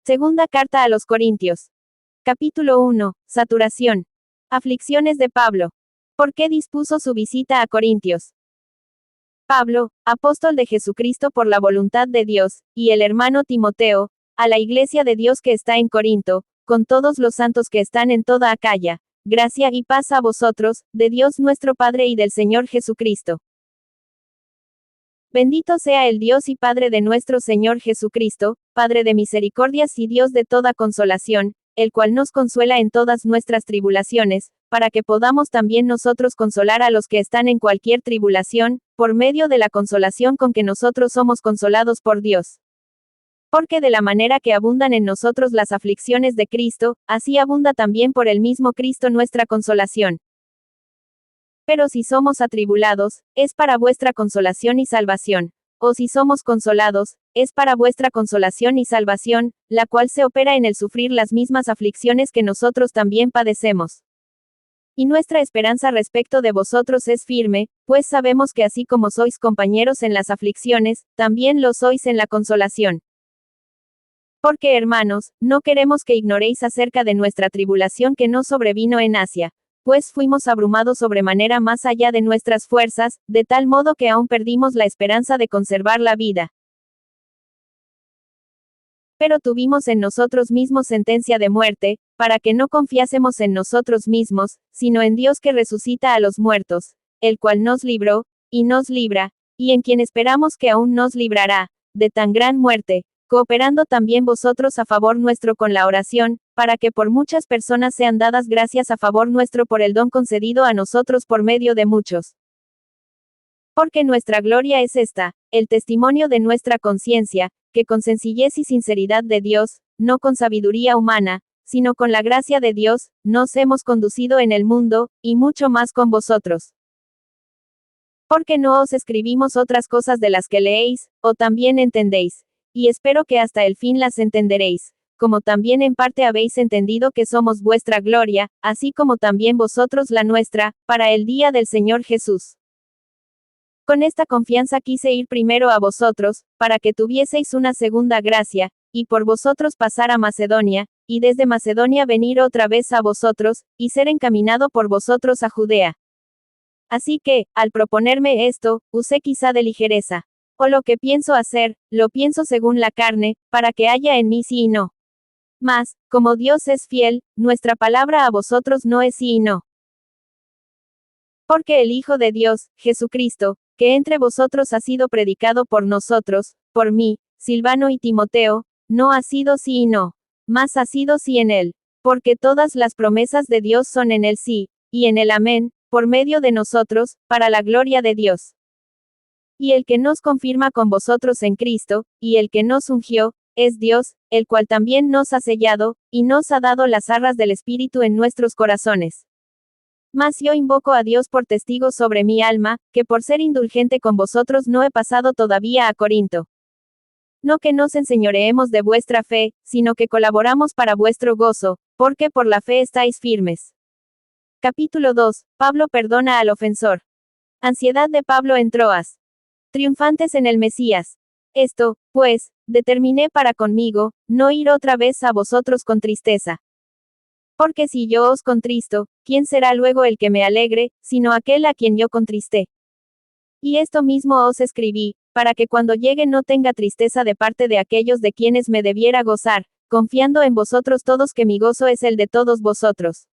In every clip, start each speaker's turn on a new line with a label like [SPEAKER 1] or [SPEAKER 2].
[SPEAKER 1] Segunda carta a los Corintios. Capítulo 1. Saturación. Aflicciones de Pablo. ¿Por qué dispuso su visita a Corintios? Pablo, apóstol de Jesucristo por la voluntad de Dios, y el hermano Timoteo, a la iglesia de Dios que está en Corinto, con todos los santos que están en toda Acaya, gracia y paz a vosotros, de Dios nuestro Padre y del Señor Jesucristo. Bendito sea el Dios y Padre de nuestro Señor Jesucristo, Padre de misericordias y Dios de toda consolación, el cual nos consuela en todas nuestras tribulaciones, para que podamos también nosotros consolar a los que están en cualquier tribulación, por medio de la consolación con que nosotros somos consolados por Dios. Porque de la manera que abundan en nosotros las aflicciones de Cristo, así abunda también por el mismo Cristo nuestra consolación. Pero si somos atribulados, es para vuestra consolación y salvación. O si somos consolados, es para vuestra consolación y salvación, la cual se opera en el sufrir las mismas aflicciones que nosotros también padecemos. Y nuestra esperanza respecto de vosotros es firme, pues sabemos que así como sois compañeros en las aflicciones, también lo sois en la consolación. Porque hermanos, no queremos que ignoréis acerca de nuestra tribulación que nos sobrevino en Asia, pues fuimos abrumados sobremanera más allá de nuestras fuerzas, de tal modo que aún perdimos la esperanza de conservar la vida. Pero tuvimos en nosotros mismos sentencia de muerte, para que no confiásemos en nosotros mismos, sino en Dios que resucita a los muertos, el cual nos libró, y nos libra, y en quien esperamos que aún nos librará, de tan gran muerte, cooperando también vosotros a favor nuestro con la oración, para que por muchas personas sean dadas gracias a favor nuestro por el don concedido a nosotros por medio de muchos. Porque nuestra gloria es esta, el testimonio de nuestra conciencia, que con sencillez y sinceridad de Dios, no con sabiduría humana, sino con la gracia de Dios, nos hemos conducido en el mundo, y mucho más con vosotros. Porque no os escribimos otras cosas de las que leéis, o también entendéis, y espero que hasta el fin las entenderéis, como también en parte habéis entendido que somos vuestra gloria, así como también vosotros la nuestra, para el día del Señor Jesús. Con esta confianza quise ir primero a vosotros, para que tuvieseis una segunda gracia, y por vosotros pasar a Macedonia, y desde Macedonia venir otra vez a vosotros, y ser encaminado por vosotros a Judea. Así que, al proponerme esto, usé quizá de ligereza. O lo que pienso hacer, lo pienso según la carne, para que haya en mí sí y no. Mas, como Dios es fiel, nuestra palabra a vosotros no es sí y no. Porque el Hijo de Dios, Jesucristo, que entre vosotros ha sido predicado por nosotros, por mí, Silvano y Timoteo, no ha sido sí y no, mas ha sido sí en él. Porque todas las promesas de Dios son en el sí, y en el amén, por medio de nosotros, para la gloria de Dios. Y el que nos confirma con vosotros en Cristo, y el que nos ungió, es Dios, el cual también nos ha sellado, y nos ha dado las arras del Espíritu en nuestros corazones. Mas yo invoco a Dios por testigo sobre mi alma, que por ser indulgente con vosotros no he pasado todavía a Corinto. No que nos enseñoreemos de vuestra fe, sino que colaboramos para vuestro gozo, porque por la fe estáis firmes. Capítulo 2. Pablo perdona al ofensor. Ansiedad de Pablo en Troas. Triunfantes en el Mesías. Esto, pues, determiné para conmigo, no ir otra vez a vosotros con tristeza. Porque si yo os contristo, ¿quién será luego el que me alegre, sino aquel a quien yo contristé? Y esto mismo os escribí, para que cuando llegue no tenga tristeza de parte de aquellos de quienes me debiera gozar, confiando en vosotros todos que mi gozo es el de todos vosotros.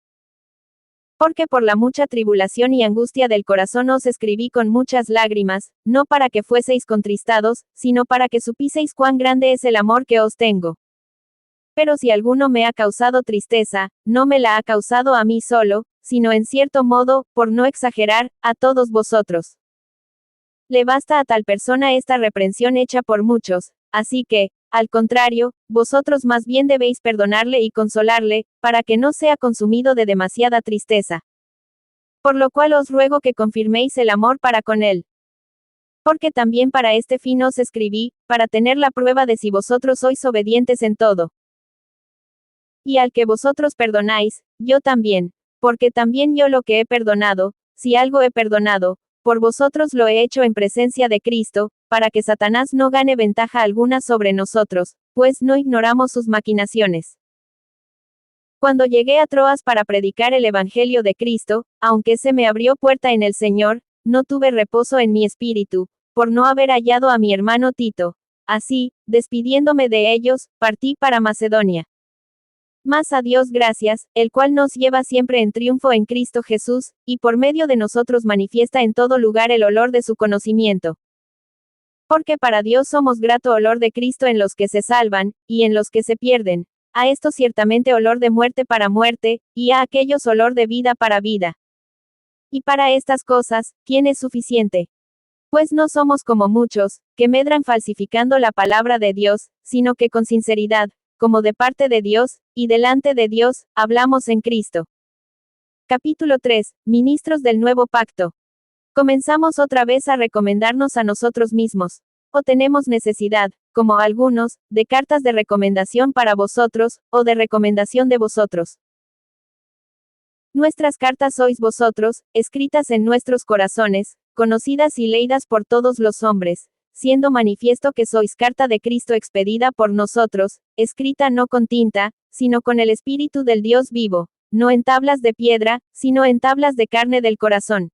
[SPEAKER 1] Porque por la mucha tribulación y angustia del corazón os escribí con muchas lágrimas, no para que fueseis contristados, sino para que supieseis cuán grande es el amor que os tengo. Pero si alguno me ha causado tristeza, no me la ha causado a mí solo, sino en cierto modo, por no exagerar, a todos vosotros. Le basta a tal persona esta reprensión hecha por muchos, así que, al contrario, vosotros más bien debéis perdonarle y consolarle, para que no sea consumido de demasiada tristeza. Por lo cual os ruego que confirméis el amor para con él. Porque también para este fin os escribí, para tener la prueba de si vosotros sois obedientes en todo. Y al que vosotros perdonáis, yo también, porque también yo lo que he perdonado, si algo he perdonado, por vosotros lo he hecho en presencia de Cristo, para que Satanás no gane ventaja alguna sobre nosotros, pues no ignoramos sus maquinaciones. Cuando llegué a Troas para predicar el Evangelio de Cristo, aunque se me abrió puerta en el Señor, no tuve reposo en mi espíritu, por no haber hallado a mi hermano Tito. Así, despidiéndome de ellos, partí para Macedonia. Mas a Dios gracias, el cual nos lleva siempre en triunfo en Cristo Jesús, y por medio de nosotros manifiesta en todo lugar el olor de su conocimiento. Porque para Dios somos grato olor de Cristo en los que se salvan, y en los que se pierden. A estos ciertamente olor de muerte para muerte, y a aquellos olor de vida para vida. Y para estas cosas, ¿quién es suficiente? Pues no somos como muchos, que medran falsificando la palabra de Dios, sino que con sinceridad, como de parte de Dios, y delante de Dios, hablamos en Cristo. Capítulo 3. Ministros del Nuevo Pacto. Comenzamos otra vez a recomendarnos a nosotros mismos. O tenemos necesidad, como algunos, de cartas de recomendación para vosotros, o de recomendación de vosotros. Nuestras cartas sois vosotros, escritas en nuestros corazones, conocidas y leídas por todos los hombres, siendo manifiesto que sois carta de Cristo expedida por nosotros, escrita no con tinta, sino con el Espíritu del Dios vivo, no en tablas de piedra, sino en tablas de carne del corazón.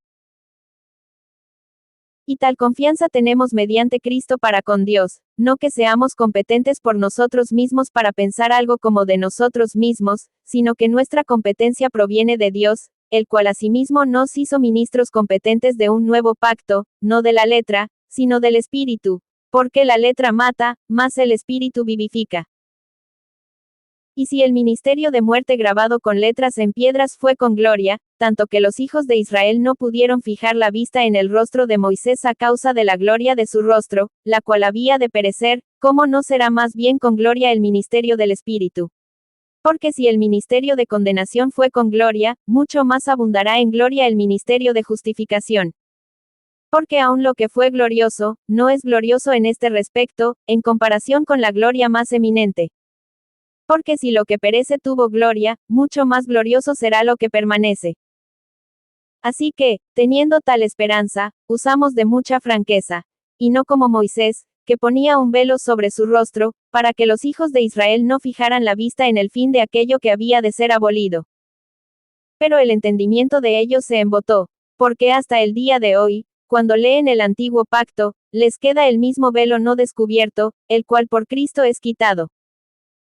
[SPEAKER 1] Y tal confianza tenemos mediante Cristo para con Dios, no que seamos competentes por nosotros mismos para pensar algo como de nosotros mismos, sino que nuestra competencia proviene de Dios, el cual asimismo nos hizo ministros competentes de un nuevo pacto, no de la letra, sino del Espíritu, porque la letra mata, mas el Espíritu vivifica. Y si el ministerio de muerte grabado con letras en piedras fue con gloria, tanto que los hijos de Israel no pudieron fijar la vista en el rostro de Moisés a causa de la gloria de su rostro, la cual había de perecer, ¿cómo no será más bien con gloria el ministerio del Espíritu? Porque si el ministerio de condenación fue con gloria, mucho más abundará en gloria el ministerio de justificación. Porque aun lo que fue glorioso, no es glorioso en este respecto, en comparación con la gloria más eminente. Porque si lo que perece tuvo gloria, mucho más glorioso será lo que permanece. Así que, teniendo tal esperanza, usamos de mucha franqueza, y no como Moisés, que ponía un velo sobre su rostro, para que los hijos de Israel no fijaran la vista en el fin de aquello que había de ser abolido. Pero el entendimiento de ellos se embotó, porque hasta el día de hoy, cuando leen el antiguo pacto, les queda el mismo velo no descubierto, el cual por Cristo es quitado.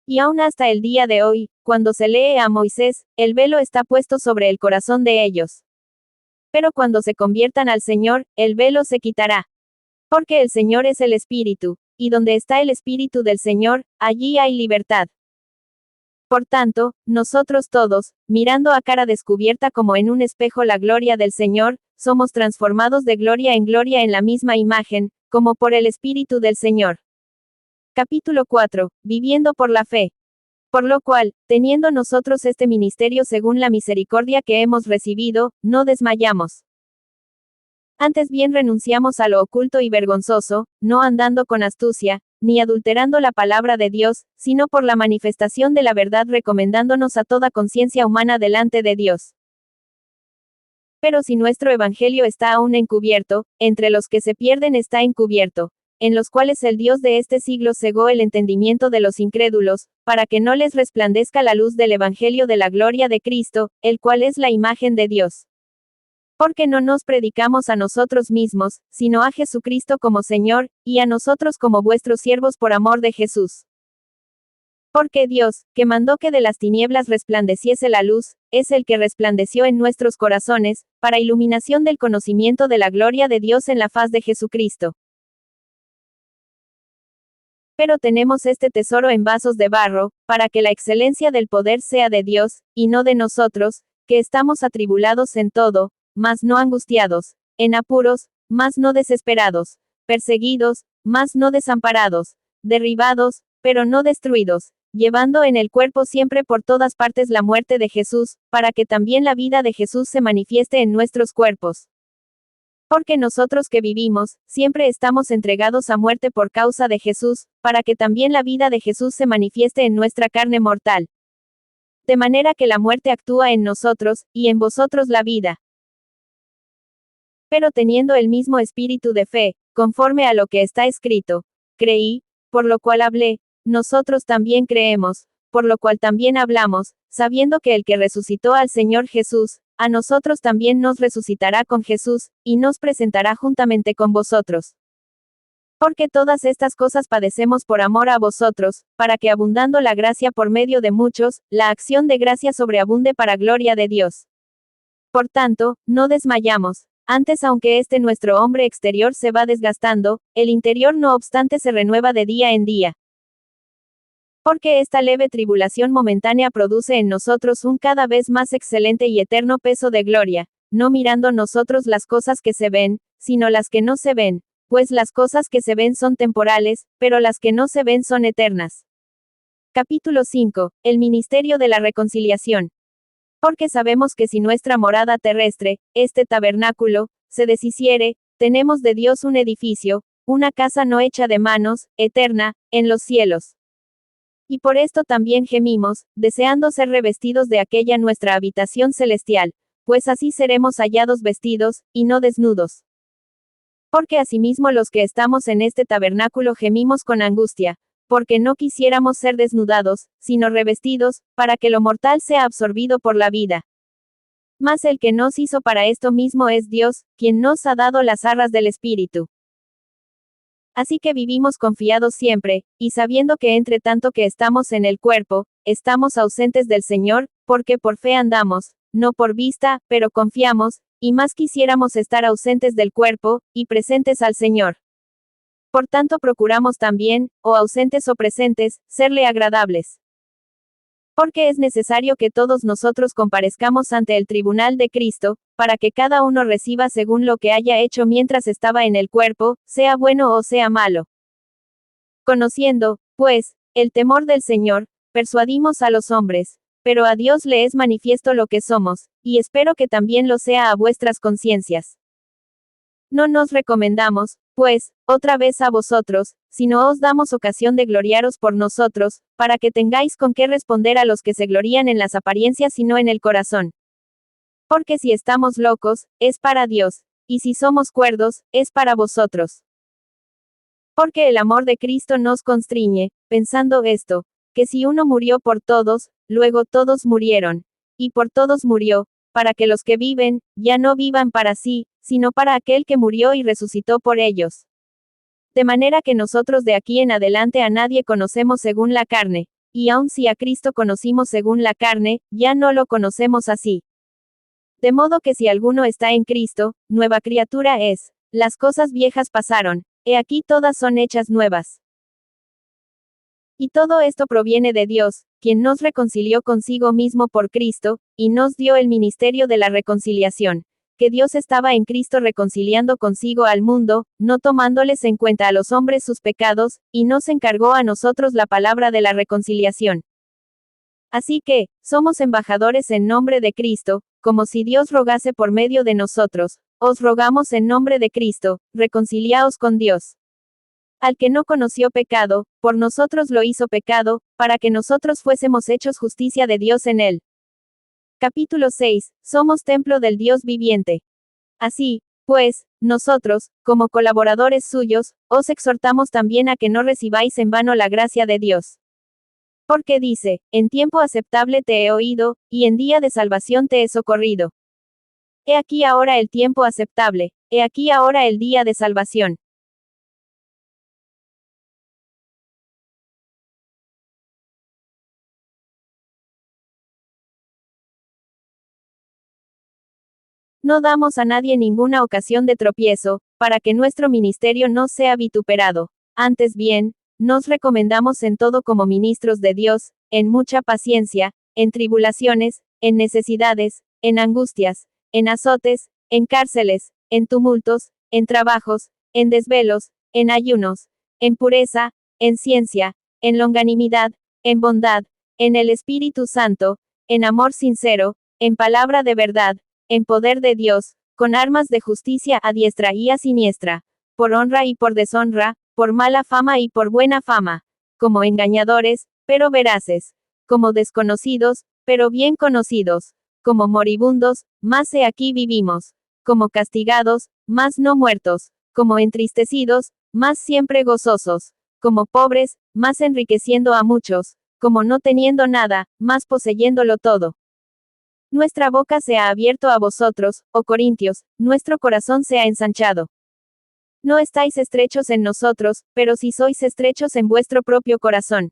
[SPEAKER 1] Y aún hasta el día de hoy, cuando se lee a Moisés, el velo está puesto sobre el corazón de ellos. Pero cuando se conviertan al Señor, el velo se quitará. Porque el Señor es el Espíritu, y donde está el Espíritu del Señor, allí hay libertad. Por tanto, nosotros todos, mirando a cara descubierta como en un espejo la gloria del Señor, somos transformados de gloria en la misma imagen, como por el Espíritu del Señor. Capítulo 4. Viviendo por la fe. Por lo cual, teniendo nosotros este ministerio según la misericordia que hemos recibido, no desmayamos. Antes bien renunciamos a lo oculto y vergonzoso, no andando con astucia, ni adulterando la palabra de Dios, sino por la manifestación de la verdad recomendándonos a toda conciencia humana delante de Dios. Pero si nuestro evangelio está aún encubierto, entre los que se pierden está encubierto, en los cuales el Dios de este siglo cegó el entendimiento de los incrédulos, para que no les resplandezca la luz del Evangelio de la gloria de Cristo, el cual es la imagen de Dios. Porque no nos predicamos a nosotros mismos, sino a Jesucristo como Señor, y a nosotros como vuestros siervos por amor de Jesús. Porque Dios, que mandó que de las tinieblas resplandeciese la luz, es el que resplandeció en nuestros corazones, para iluminación del conocimiento de la gloria de Dios en la faz de Jesucristo. Pero tenemos este tesoro en vasos de barro, para que la excelencia del poder sea de Dios, y no de nosotros, que estamos atribulados en todo, mas no angustiados, en apuros, mas no desesperados, perseguidos, mas no desamparados, derribados, pero no destruidos, llevando en el cuerpo siempre por todas partes la muerte de Jesús, para que también la vida de Jesús se manifieste en nuestros cuerpos. Porque nosotros que vivimos, siempre estamos entregados a muerte por causa de Jesús, para que también la vida de Jesús se manifieste en nuestra carne mortal. De manera que la muerte actúa en nosotros, y en vosotros la vida. Pero teniendo el mismo espíritu de fe, conforme a lo que está escrito, creí, por lo cual hablé, nosotros también creemos, por lo cual también hablamos, sabiendo que el que resucitó al Señor Jesús, a nosotros también nos resucitará con Jesús, y nos presentará juntamente con vosotros. Porque todas estas cosas padecemos por amor a vosotros, para que abundando la gracia por medio de muchos, la acción de gracia sobreabunde para gloria de Dios. Por tanto, no desmayamos. Antes, aunque nuestro hombre exterior se va desgastando, el interior no obstante se renueva de día en día. Porque esta leve tribulación momentánea produce en nosotros un cada vez más excelente y eterno peso de gloria, no mirando nosotros las cosas que se ven, sino las que no se ven, pues las cosas que se ven son temporales, pero las que no se ven son eternas. Capítulo 5. El ministerio de la reconciliación. Porque sabemos que si nuestra morada terrestre, este tabernáculo, se deshiciere, tenemos de Dios un edificio, una casa no hecha de manos, eterna, en los cielos. Y por esto también gemimos, deseando ser revestidos de aquella nuestra habitación celestial, pues así seremos hallados vestidos, y no desnudos. Porque asimismo los que estamos en este tabernáculo gemimos con angustia, porque no quisiéramos ser desnudados, sino revestidos, para que lo mortal sea absorbido por la vida. Mas el que nos hizo para esto mismo es Dios, quien nos ha dado las arras del Espíritu. Así que vivimos confiados siempre, y sabiendo que entre tanto que estamos en el cuerpo, estamos ausentes del Señor, porque por fe andamos, no por vista, pero confiamos, y más quisiéramos estar ausentes del cuerpo, y presentes al Señor. Por tanto procuramos también, o ausentes o presentes, serle agradables. Porque es necesario que todos nosotros comparezcamos ante el tribunal de Cristo, para que cada uno reciba según lo que haya hecho mientras estaba en el cuerpo, sea bueno o sea malo. Conociendo, pues, el temor del Señor, persuadimos a los hombres, pero a Dios le es manifiesto lo que somos, y espero que también lo sea a vuestras conciencias. No nos recomendamos, pues, otra vez a vosotros, sino os damos ocasión de gloriaros por nosotros, para que tengáis con qué responder a los que se glorían en las apariencias y no en el corazón. Porque si estamos locos, es para Dios, y si somos cuerdos, es para vosotros. Porque el amor de Cristo nos constriñe, pensando esto, que si uno murió por todos, luego todos murieron, y por todos murió, para que los que viven, ya no vivan para sí, sino para aquel que murió y resucitó por ellos. De manera que nosotros de aquí en adelante a nadie conocemos según la carne, y aun si a Cristo conocimos según la carne, ya no lo conocemos así. De modo que si alguno está en Cristo, nueva criatura es. Las cosas viejas pasaron, he aquí todas son hechas nuevas. Y todo esto proviene de Dios, quien nos reconcilió consigo mismo por Cristo, y nos dio el ministerio de la reconciliación, que Dios estaba en Cristo reconciliando consigo al mundo, no tomándoles en cuenta a los hombres sus pecados, y nos encargó a nosotros la palabra de la reconciliación. Así que, somos embajadores en nombre de Cristo, como si Dios rogase por medio de nosotros, os rogamos en nombre de Cristo, reconciliaos con Dios. Al que no conoció pecado, por nosotros lo hizo pecado, para que nosotros fuésemos hechos justicia de Dios en él. Capítulo 6. Somos templo del Dios viviente. Así, pues, nosotros, como colaboradores suyos, os exhortamos también a que no recibáis en vano la gracia de Dios. Porque dice, en tiempo aceptable te he oído, y en día de salvación te he socorrido. He aquí ahora el tiempo aceptable, he aquí ahora el día de salvación. No damos a nadie ninguna ocasión de tropiezo, para que nuestro ministerio no sea vituperado. Antes bien, nos recomendamos en todo como ministros de Dios, en mucha paciencia, en tribulaciones, en necesidades, en angustias, en azotes, en cárceles, en tumultos, en trabajos, en desvelos, en ayunos, en pureza, en ciencia, en longanimidad, en bondad, en el Espíritu Santo, en amor sincero, en palabra de verdad, en poder de Dios, con armas de justicia a diestra y a siniestra, por honra y por deshonra, por mala fama y por buena fama, como engañadores, pero veraces, como desconocidos, pero bien conocidos, como moribundos, mas he aquí vivimos, como castigados, mas no muertos, como entristecidos, mas siempre gozosos, como pobres, mas enriqueciendo a muchos, como no teniendo nada, mas poseyéndolo todo. Nuestra boca se ha abierto a vosotros, oh Corintios, nuestro corazón se ha ensanchado. No estáis estrechos en nosotros, pero sí sois estrechos en vuestro propio corazón.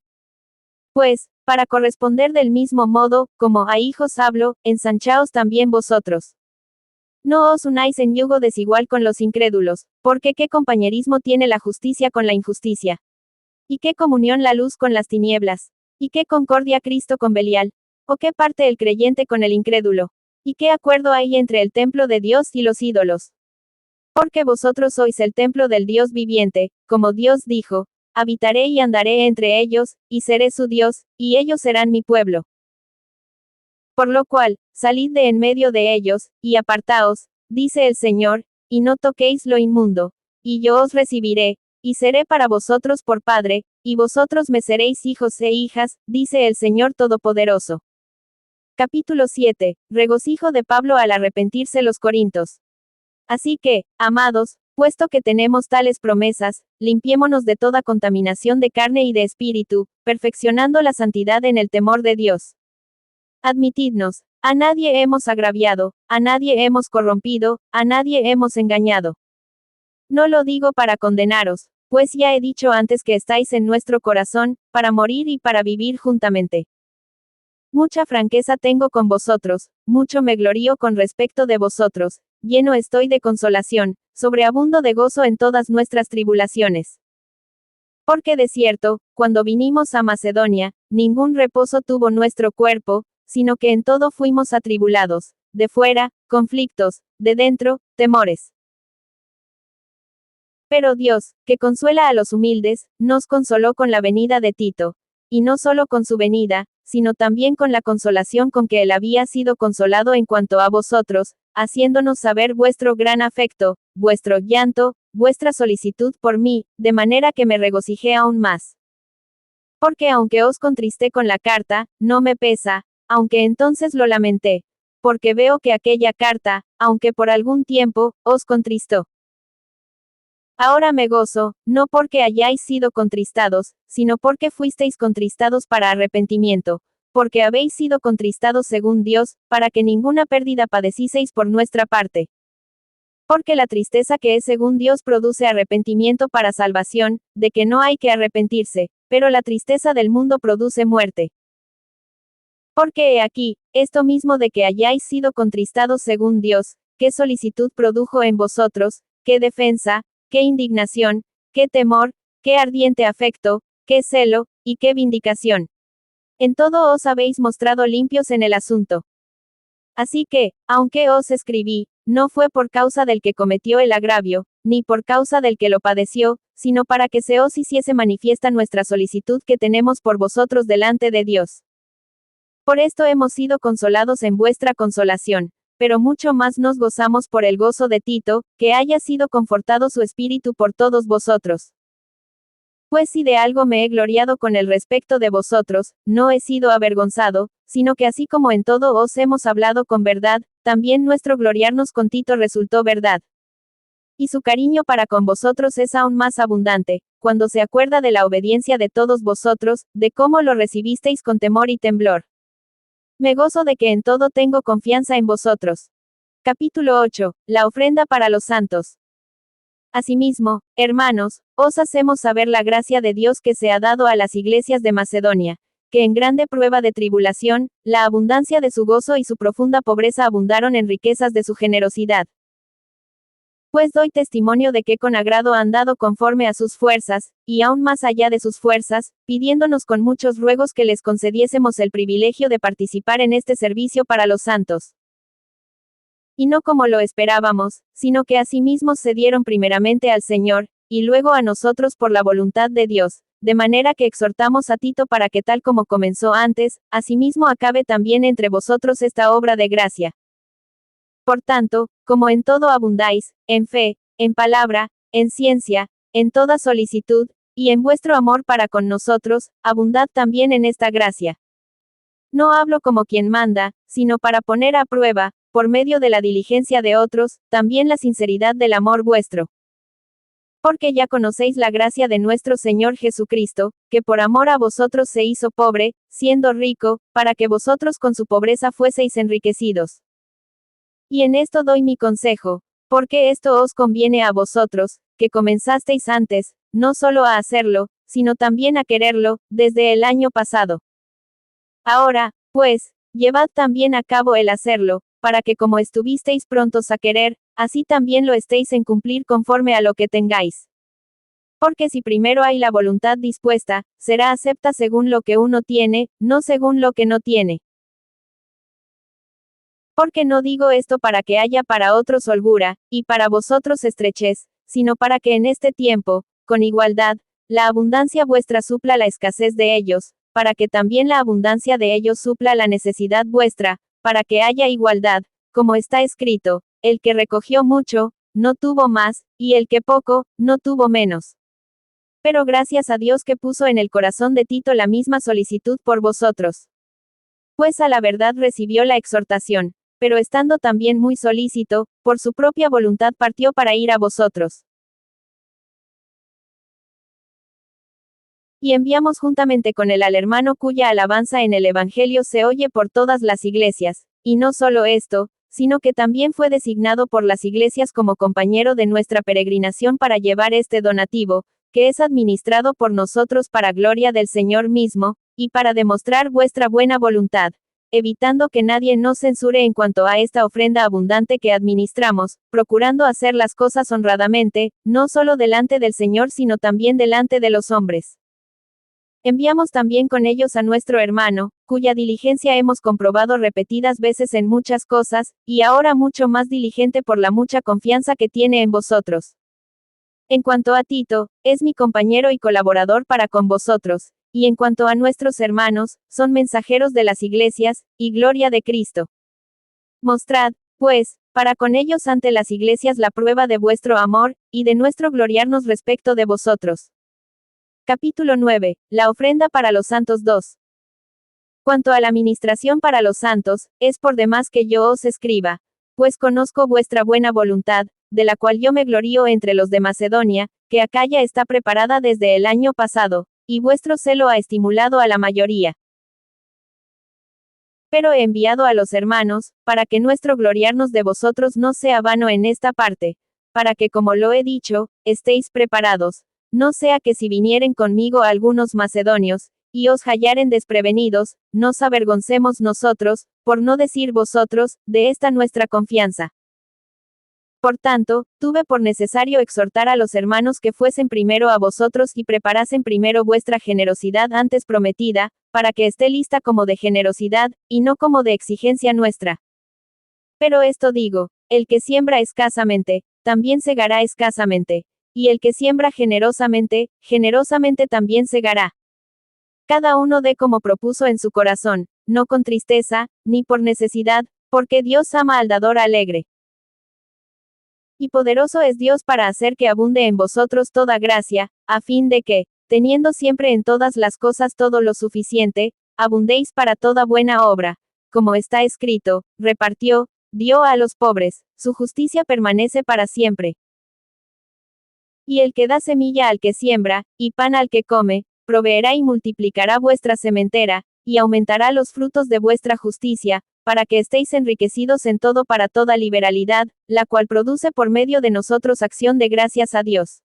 [SPEAKER 1] Pues, para corresponder del mismo modo, como a hijos hablo, ensanchaos también vosotros. No os unáis en yugo desigual con los incrédulos, porque ¿qué compañerismo tiene la justicia con la injusticia? ¿Y qué comunión la luz con las tinieblas? ¿Y qué concordia Cristo con Belial? ¿O qué parte el creyente con el incrédulo? ¿Y qué acuerdo hay entre el templo de Dios y los ídolos? Porque vosotros sois el templo del Dios viviente, como Dios dijo, habitaré y andaré entre ellos, y seré su Dios, y ellos serán mi pueblo. Por lo cual, salid de en medio de ellos, y apartaos, dice el Señor, y no toquéis lo inmundo, y yo os recibiré, y seré para vosotros por Padre, y vosotros me seréis hijos e hijas, dice el Señor Todopoderoso. Capítulo 7. Regocijo de Pablo al arrepentirse los Corintios. Así que, amados, puesto que tenemos tales promesas, limpiémonos de toda contaminación de carne y de espíritu, perfeccionando la santidad en el temor de Dios. Admitidnos, a nadie hemos agraviado, a nadie hemos corrompido, a nadie hemos engañado. No lo digo para condenaros, pues ya he dicho antes que estáis en nuestro corazón, para morir y para vivir juntamente. Mucha franqueza tengo con vosotros, mucho me glorío con respecto de vosotros, lleno estoy de consolación, sobreabundo de gozo en todas nuestras tribulaciones. Porque de cierto, cuando vinimos a Macedonia, ningún reposo tuvo nuestro cuerpo, sino que en todo fuimos atribulados, de fuera, conflictos, de dentro, temores. Pero Dios, que consuela a los humildes, nos consoló con la venida de Tito, y no solo con su venida, sino también con la consolación con que él había sido consolado en cuanto a vosotros, haciéndonos saber vuestro gran afecto, vuestro llanto, vuestra solicitud por mí, de manera que me regocijé aún más. Porque aunque os contristé con la carta, no me pesa, aunque entonces lo lamenté, porque veo que aquella carta, aunque por algún tiempo, os contristó. Ahora me gozo, no porque hayáis sido contristados, sino porque fuisteis contristados para arrepentimiento, porque habéis sido contristados según Dios, para que ninguna pérdida padecieseis por nuestra parte. Porque la tristeza que es según Dios produce arrepentimiento para salvación, de que no hay que arrepentirse, pero la tristeza del mundo produce muerte. Porque he aquí, esto mismo de que hayáis sido contristados según Dios, qué solicitud produjo en vosotros, qué defensa, qué indignación, qué temor, qué ardiente afecto, qué celo, y qué vindicación. En todo os habéis mostrado limpios en el asunto. Así que, aunque os escribí, no fue por causa del que cometió el agravio, ni por causa del que lo padeció, sino para que se os hiciese manifiesta nuestra solicitud que tenemos por vosotros delante de Dios. Por esto hemos sido consolados en vuestra consolación, pero mucho más nos gozamos por el gozo de Tito, que haya sido confortado su espíritu por todos vosotros. Pues si de algo me he gloriado con el respecto de vosotros, no he sido avergonzado, sino que así como en todo os hemos hablado con verdad, también nuestro gloriarnos con Tito resultó verdad. Y su cariño para con vosotros es aún más abundante, cuando se acuerda de la obediencia de todos vosotros, de cómo lo recibisteis con temor y temblor. Me gozo de que en todo tengo confianza en vosotros. Capítulo 8. La ofrenda para los santos. Asimismo, hermanos, os hacemos saber la gracia de Dios que se ha dado a las iglesias de Macedonia, que en grande prueba de tribulación, la abundancia de su gozo y su profunda pobreza abundaron en riquezas de su generosidad. Pues doy testimonio de que con agrado han dado conforme a sus fuerzas, y aún más allá de sus fuerzas, pidiéndonos con muchos ruegos que les concediésemos el privilegio de participar en este servicio para los santos. Y no como lo esperábamos, sino que asimismo se dieron primeramente al Señor, y luego a nosotros por la voluntad de Dios, de manera que exhortamos a Tito para que tal como comenzó antes, asimismo acabe también entre vosotros esta obra de gracia. Por tanto, como en todo abundáis, en fe, en palabra, en ciencia, en toda solicitud, y en vuestro amor para con nosotros, abundad también en esta gracia. No hablo como quien manda, sino para poner a prueba, por medio de la diligencia de otros, también la sinceridad del amor vuestro. Porque ya conocéis la gracia de nuestro Señor Jesucristo, que por amor a vosotros se hizo pobre, siendo rico, para que vosotros con su pobreza fueseis enriquecidos. Y en esto doy mi consejo, porque esto os conviene a vosotros, que comenzasteis antes, no solo a hacerlo, sino también a quererlo, desde el año pasado. Ahora, pues, llevad también a cabo el hacerlo, para que como estuvisteis prontos a querer, así también lo estéis en cumplir conforme a lo que tengáis. Porque si primero hay la voluntad dispuesta, será acepta según lo que uno tiene, no según lo que no tiene. Porque no digo esto para que haya para otros holgura, y para vosotros estrechez, sino para que en este tiempo, con igualdad, la abundancia vuestra supla la escasez de ellos, para que también la abundancia de ellos supla la necesidad vuestra, para que haya igualdad, como está escrito, el que recogió mucho, no tuvo más, y el que poco, no tuvo menos. Pero gracias a Dios que puso en el corazón de Tito la misma solicitud por vosotros. Pues a la verdad recibió la exhortación, pero estando también muy solícito, por su propia voluntad partió para ir a vosotros. Y enviamos juntamente con él al hermano cuya alabanza en el Evangelio se oye por todas las iglesias, y no solo esto, sino que también fue designado por las iglesias como compañero de nuestra peregrinación para llevar este donativo, que es administrado por nosotros para gloria del Señor mismo, y para demostrar vuestra buena voluntad, evitando que nadie nos censure en cuanto a esta ofrenda abundante que administramos, procurando hacer las cosas honradamente, no solo delante del Señor sino también delante de los hombres. Enviamos también con ellos a nuestro hermano, cuya diligencia hemos comprobado repetidas veces en muchas cosas, y ahora mucho más diligente por la mucha confianza que tiene en vosotros. En cuanto a Tito, es mi compañero y colaborador para con vosotros, y en cuanto a nuestros hermanos, son mensajeros de las iglesias, y gloria de Cristo. Mostrad, pues, para con ellos ante las iglesias la prueba de vuestro amor, y de nuestro gloriarnos respecto de vosotros. Capítulo 9. La ofrenda para los santos 2. Cuanto a la ministración para los santos, es por demás que yo os escriba, pues conozco vuestra buena voluntad, de la cual yo me glorío entre los de Macedonia, que Acaya está preparada desde el año pasado, y vuestro celo ha estimulado a la mayoría. Pero he enviado a los hermanos, para que nuestro gloriarnos de vosotros no sea vano en esta parte, para que como lo he dicho, estéis preparados, no sea que si vinieren conmigo algunos macedonios, y os hallaren desprevenidos, nos avergoncemos nosotros, por no decir vosotros, de esta nuestra confianza. Por tanto, tuve por necesario exhortar a los hermanos que fuesen primero a vosotros y preparasen primero vuestra generosidad antes prometida, para que esté lista como de generosidad, y no como de exigencia nuestra. Pero esto digo, el que siembra escasamente, también segará escasamente. Y el que siembra generosamente, generosamente también segará. Cada uno dé como propuso en su corazón, no con tristeza, ni por necesidad, porque Dios ama al dador alegre. Y poderoso es Dios para hacer que abunde en vosotros toda gracia, a fin de que, teniendo siempre en todas las cosas todo lo suficiente, abundéis para toda buena obra. Como está escrito, repartió, dio a los pobres, su justicia permanece para siempre. Y el que da semilla al que siembra, y pan al que come, proveerá y multiplicará vuestra sementera, y aumentará los frutos de vuestra justicia, para que estéis enriquecidos en todo para toda liberalidad, la cual produce por medio de nosotros acción de gracias a Dios.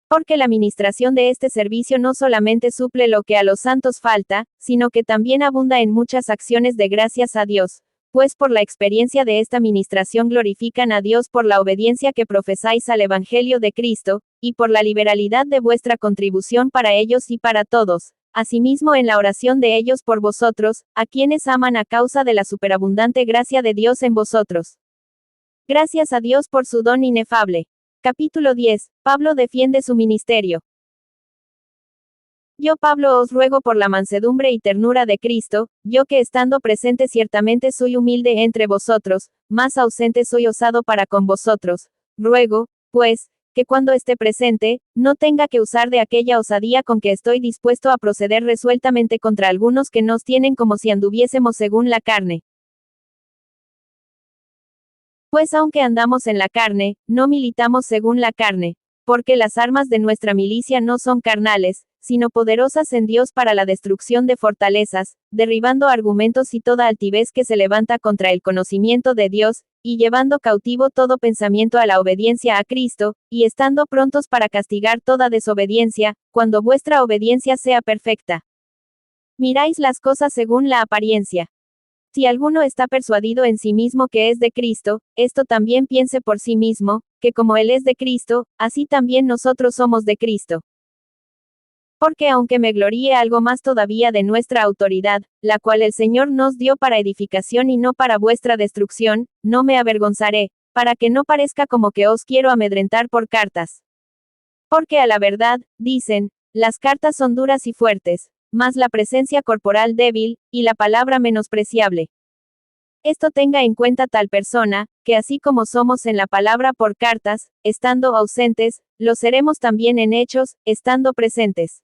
[SPEAKER 1] Porque la ministración de este servicio no solamente suple lo que a los santos falta, sino que también abunda en muchas acciones de gracias a Dios. Pues por la experiencia de esta ministración glorifican a Dios por la obediencia que profesáis al Evangelio de Cristo, y por la liberalidad de vuestra contribución para ellos y para todos, asimismo en la oración de ellos por vosotros, a quienes aman a causa de la superabundante gracia de Dios en vosotros. Gracias a Dios por su don inefable. Capítulo 10. Pablo defiende su ministerio. Yo Pablo os ruego por la mansedumbre y ternura de Cristo, yo que estando presente ciertamente soy humilde entre vosotros, más ausente soy osado para con vosotros. Ruego, pues, que cuando esté presente, no tenga que usar de aquella osadía con que estoy dispuesto a proceder resueltamente contra algunos que nos tienen como si anduviésemos según la carne. Pues aunque andamos en la carne, no militamos según la carne, porque las armas de nuestra milicia no son carnales, sino poderosas en Dios para la destrucción de fortalezas, derribando argumentos y toda altivez que se levanta contra el conocimiento de Dios, y llevando cautivo todo pensamiento a la obediencia a Cristo, y estando prontos para castigar toda desobediencia, cuando vuestra obediencia sea perfecta. Miráis las cosas según la apariencia. Si alguno está persuadido en sí mismo que es de Cristo, esto también piense por sí mismo, que como Él es de Cristo, así también nosotros somos de Cristo. Porque aunque me gloríe algo más todavía de nuestra autoridad, la cual el Señor nos dio para edificación y no para vuestra destrucción, no me avergonzaré, para que no parezca como que os quiero amedrentar por cartas. Porque a la verdad, dicen, las cartas son duras y fuertes, mas la presencia corporal débil, y la palabra menospreciable. Esto tenga en cuenta tal persona, que así como somos en la palabra por cartas, estando ausentes, lo seremos también en hechos, estando presentes.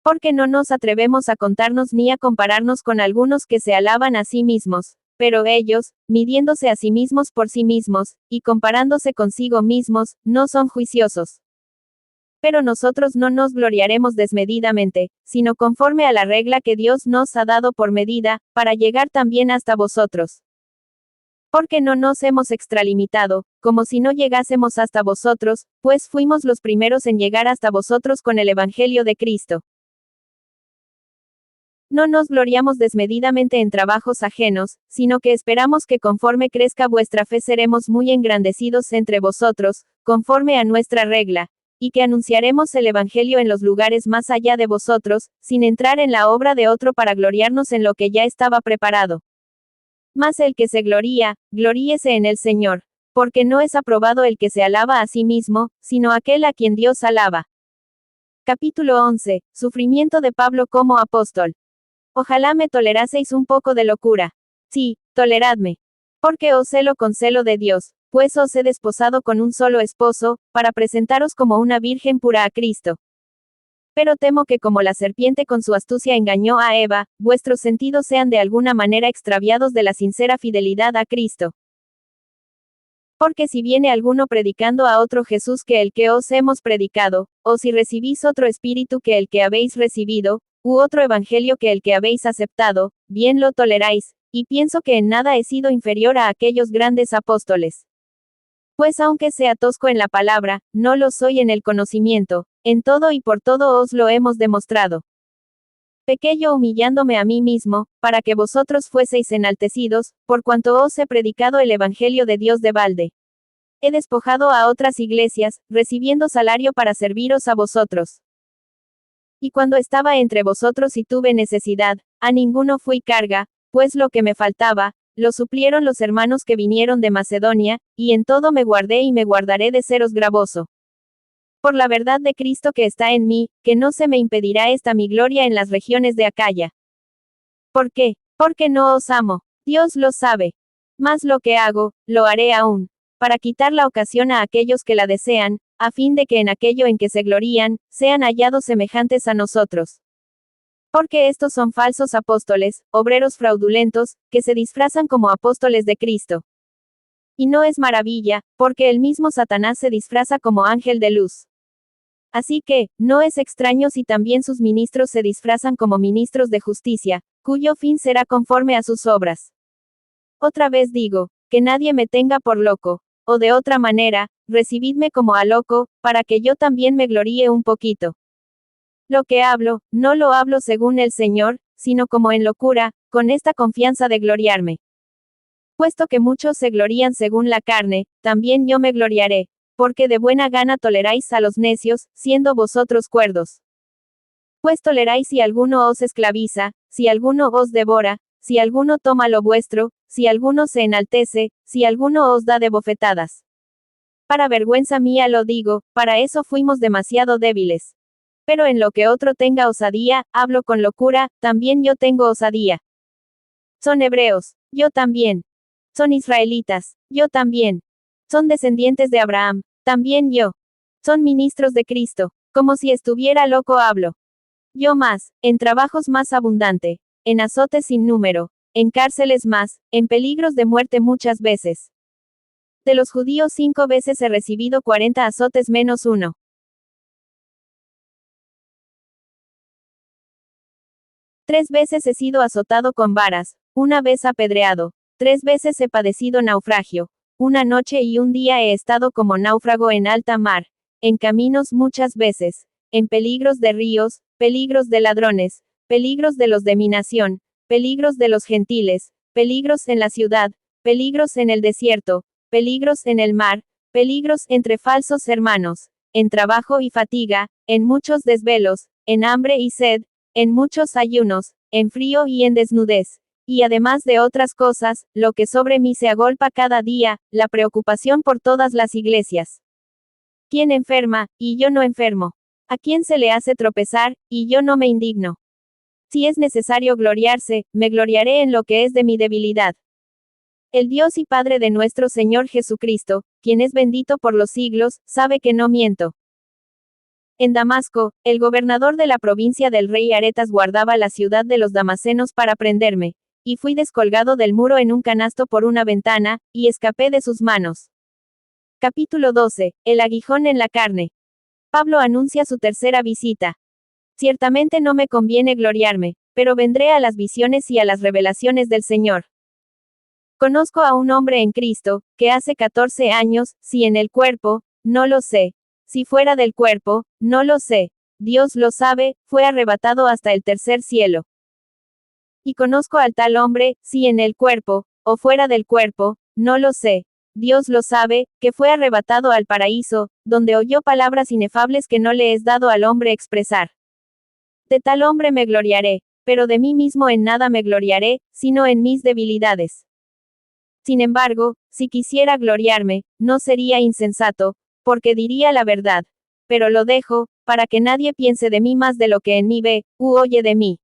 [SPEAKER 1] Porque no nos atrevemos a contarnos ni a compararnos con algunos que se alaban a sí mismos, pero ellos, midiéndose a sí mismos por sí mismos, y comparándose consigo mismos, no son juiciosos. Pero nosotros no nos gloriaremos desmedidamente, sino conforme a la regla que Dios nos ha dado por medida, para llegar también hasta vosotros. Porque no nos hemos extralimitado, como si no llegásemos hasta vosotros, pues fuimos los primeros en llegar hasta vosotros con el Evangelio de Cristo. No nos gloriamos desmedidamente en trabajos ajenos, sino que esperamos que conforme crezca vuestra fe seremos muy engrandecidos entre vosotros, conforme a nuestra regla, y que anunciaremos el Evangelio en los lugares más allá de vosotros, sin entrar en la obra de otro para gloriarnos en lo que ya estaba preparado. Mas el que se gloría, gloríese en el Señor, porque no es aprobado el que se alaba a sí mismo, sino aquel a quien Dios alaba. Capítulo 11. Sufrimiento de Pablo como apóstol. Ojalá me toleraseis un poco de locura. Sí, toleradme. Porque os celo con celo de Dios, pues os he desposado con un solo esposo, para presentaros como una virgen pura a Cristo. Pero temo que como la serpiente con su astucia engañó a Eva, vuestros sentidos sean de alguna manera extraviados de la sincera fidelidad a Cristo. Porque si viene alguno predicando a otro Jesús que el que os hemos predicado, o si recibís otro espíritu que el que habéis recibido, u otro evangelio que el que habéis aceptado, bien lo toleráis, y pienso que en nada he sido inferior a aquellos grandes apóstoles. Pues aunque sea tosco en la palabra, no lo soy en el conocimiento, en todo y por todo os lo hemos demostrado. Pequé yo humillándome a mí mismo, para que vosotros fueseis enaltecidos, por cuanto os he predicado el Evangelio de Dios de balde. He despojado a otras iglesias, recibiendo salario para serviros a vosotros. Y cuando estaba entre vosotros y tuve necesidad, a ninguno fui carga, pues lo que me faltaba, lo suplieron los hermanos que vinieron de Macedonia, y en todo me guardé y me guardaré de seros gravoso. Por la verdad de Cristo que está en mí, que no se me impedirá esta mi gloria en las regiones de Acaya. ¿Por qué? Porque no os amo. Dios lo sabe. Mas lo que hago, lo haré aún, para quitar la ocasión a aquellos que la desean, a fin de que en aquello en que se glorían, sean hallados semejantes a nosotros. Porque estos son falsos apóstoles, obreros fraudulentos, que se disfrazan como apóstoles de Cristo. Y no es maravilla, porque el mismo Satanás se disfraza como ángel de luz. Así que, no es extraño si también sus ministros se disfrazan como ministros de justicia, cuyo fin será conforme a sus obras. Otra vez digo, que nadie me tenga por loco, o de otra manera, recibidme como a loco, para que yo también me gloríe un poquito. Lo que hablo, no lo hablo según el Señor, sino como en locura, con esta confianza de gloriarme. Puesto que muchos se glorían según la carne, también yo me gloriaré, porque de buena gana toleráis a los necios, siendo vosotros cuerdos. Pues toleráis si alguno os esclaviza, si alguno os devora, si alguno toma lo vuestro, si alguno se enaltece, si alguno os da de bofetadas. Para vergüenza mía lo digo, para eso fuimos demasiado débiles. Pero en lo que otro tenga osadía, hablo con locura, también yo tengo osadía. Son hebreos, yo también. Son israelitas, yo también. Son descendientes de Abraham, También yo. Son ministros de Cristo. Como si estuviera loco hablo. Yo más, en trabajos más abundante, en azotes sin número, en cárceles más, en peligros de muerte muchas veces. De los judíos 5 veces he recibido 40 azotes menos uno. Tres veces he sido azotado con varas, una vez apedreado, 3 veces he padecido naufragio, una noche y un día he estado como náufrago en alta mar, en caminos muchas veces, en peligros de ríos, peligros de ladrones, peligros de los de mi nación, peligros de los gentiles, peligros en la ciudad, peligros en el desierto, peligros en el mar, peligros entre falsos hermanos, en trabajo y fatiga, en muchos desvelos, en hambre y sed, en muchos ayunos, en frío y en desnudez. Y además de otras cosas, lo que sobre mí se agolpa cada día, la preocupación por todas las iglesias. ¿Quién enferma, y yo no enfermo? ¿A quién se le hace tropezar, y yo no me indigno? Si es necesario gloriarse, me gloriaré en lo que es de mi debilidad. El Dios y Padre de nuestro Señor Jesucristo, quien es bendito por los siglos, sabe que no miento. En Damasco, el gobernador de la provincia del rey Aretas guardaba la ciudad de los damasenos para prenderme, y fui descolgado del muro en un canasto por una ventana, y escapé de sus manos. Capítulo 12. El aguijón en la carne. Pablo anuncia su tercera visita. Ciertamente no me conviene gloriarme, pero vendré a las visiones y a las revelaciones del Señor. Conozco a un hombre en Cristo, que hace 14 años, si en el cuerpo, no lo sé. Si fuera del cuerpo, no lo sé. Dios lo sabe, fue arrebatado hasta el tercer cielo. Y conozco al tal hombre, si en el cuerpo, o fuera del cuerpo, no lo sé. Dios lo sabe, que fue arrebatado al paraíso, donde oyó palabras inefables que no le es dado al hombre expresar. De tal hombre me gloriaré, pero de mí mismo en nada me gloriaré, sino en mis debilidades. Sin embargo, si quisiera gloriarme, no sería insensato, porque diría la verdad. Pero lo dejo, para que nadie piense de mí más de lo que en mí ve, u oye de mí.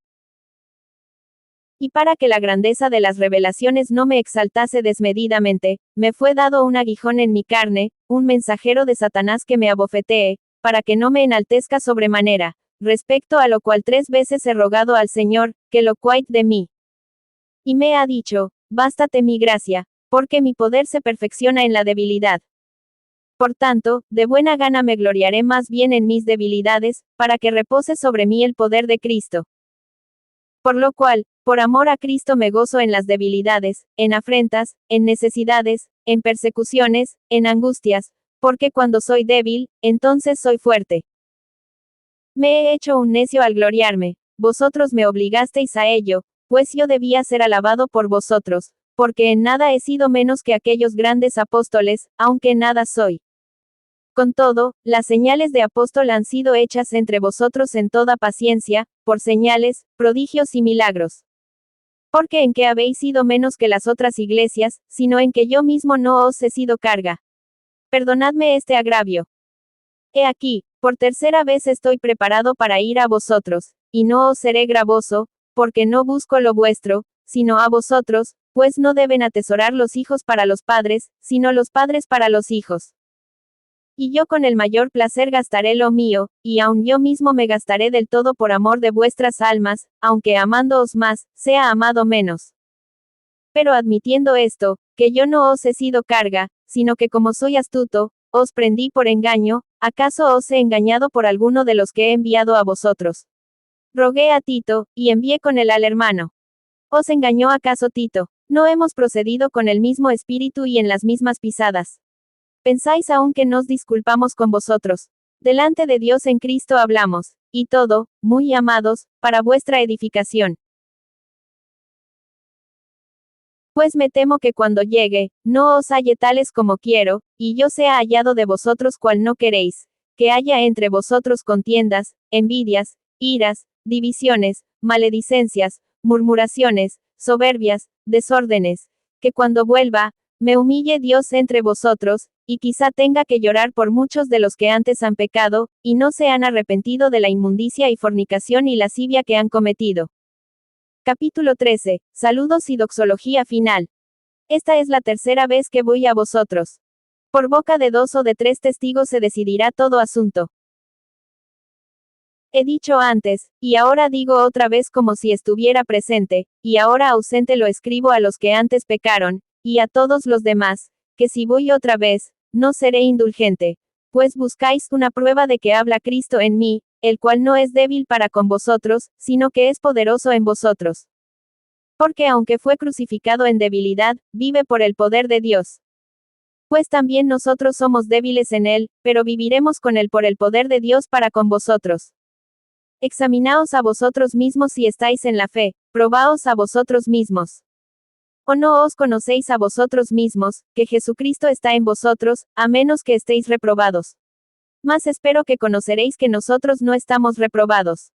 [SPEAKER 1] Y para que la grandeza de las revelaciones no me exaltase desmedidamente, me fue dado un aguijón en mi carne, un mensajero de Satanás que me abofetee, para que no me enaltezca sobremanera, respecto a lo cual 3 veces he rogado al Señor, que lo quite de mí. Y me ha dicho, bástate mi gracia, porque mi poder se perfecciona en la debilidad. Por tanto, de buena gana me gloriaré más bien en mis debilidades, para que repose sobre mí el poder de Cristo. Por lo cual, por amor a Cristo me gozo en las debilidades, en afrentas, en necesidades, en persecuciones, en angustias, porque cuando soy débil, entonces soy fuerte. Me he hecho un necio al gloriarme, vosotros me obligasteis a ello, pues yo debía ser alabado por vosotros, porque en nada he sido menos que aquellos grandes apóstoles, aunque nada soy. Con todo, las señales de apóstol han sido hechas entre vosotros en toda paciencia, por señales, prodigios y milagros. Porque en que habéis sido menos que las otras iglesias, sino en que yo mismo no os he sido carga. Perdonadme este agravio. He aquí, por tercera vez estoy preparado para ir a vosotros, y no os seré gravoso, porque no busco lo vuestro, sino a vosotros, pues no deben atesorar los hijos para los padres, sino los padres para los hijos. Y yo con el mayor placer gastaré lo mío, y aun yo mismo me gastaré del todo por amor de vuestras almas, aunque amándoos más, sea amado menos. Pero admitiendo esto, que yo no os he sido carga, sino que como soy astuto, os prendí por engaño, ¿acaso os he engañado por alguno de los que he enviado a vosotros? Rogué a Tito, y envié con él al hermano. ¿Os engañó acaso Tito? ¿No hemos procedido con el mismo espíritu y en las mismas pisadas? ¿Pensáis aún que nos disculpamos con vosotros? Delante de Dios en Cristo hablamos, y todo, muy amados, para vuestra edificación. Pues me temo que cuando llegue, no os halle tales como quiero, y yo sea hallado de vosotros cual no queréis, que haya entre vosotros contiendas, envidias, iras, divisiones, maledicencias, murmuraciones, soberbias, desórdenes, que cuando vuelva, me humille Dios entre vosotros, y quizá tenga que llorar por muchos de los que antes han pecado, y no se han arrepentido de la inmundicia y fornicación y lascivia que han cometido. Capítulo 13. Saludos y doxología final. Esta es la tercera vez que voy a vosotros. Por boca de 2 o de 3 testigos se decidirá todo asunto. He dicho antes, y ahora digo otra vez como si estuviera presente, y ahora ausente lo escribo a los que antes pecaron, y a todos los demás, que si voy otra vez, no seré indulgente. Pues buscáis una prueba de que habla Cristo en mí, el cual no es débil para con vosotros, sino que es poderoso en vosotros. Porque aunque fue crucificado en debilidad, vive por el poder de Dios. Pues también nosotros somos débiles en él, pero viviremos con él por el poder de Dios para con vosotros. Examinaos a vosotros mismos si estáis en la fe, probaos a vosotros mismos. ¿O no os conocéis a vosotros mismos, que Jesucristo está en vosotros, a menos que estéis reprobados? Mas espero que conoceréis que nosotros no estamos reprobados.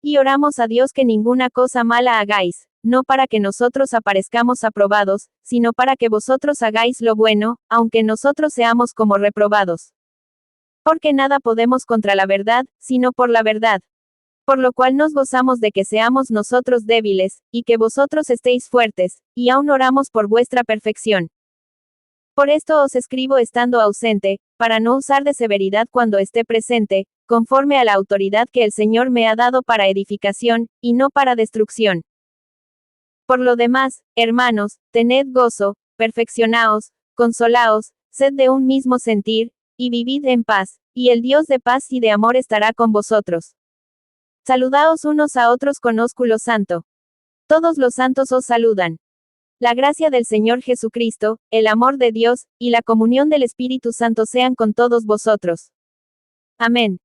[SPEAKER 1] Y oramos a Dios que ninguna cosa mala hagáis, no para que nosotros aparezcamos aprobados, sino para que vosotros hagáis lo bueno, aunque nosotros seamos como reprobados. Porque nada podemos contra la verdad, sino por la verdad. Por lo cual nos gozamos de que seamos nosotros débiles, y que vosotros estéis fuertes, y aún oramos por vuestra perfección. Por esto os escribo estando ausente, para no usar de severidad cuando esté presente, conforme a la autoridad que el Señor me ha dado para edificación, y no para destrucción. Por lo demás, hermanos, tened gozo, perfeccionaos, consolaos, sed de un mismo sentir, y vivid en paz, y el Dios de paz y de amor estará con vosotros. Saludaos unos a otros con ósculo santo. Todos los santos os saludan. La gracia del Señor Jesucristo, el amor de Dios, y la comunión del Espíritu Santo sean con todos vosotros. Amén.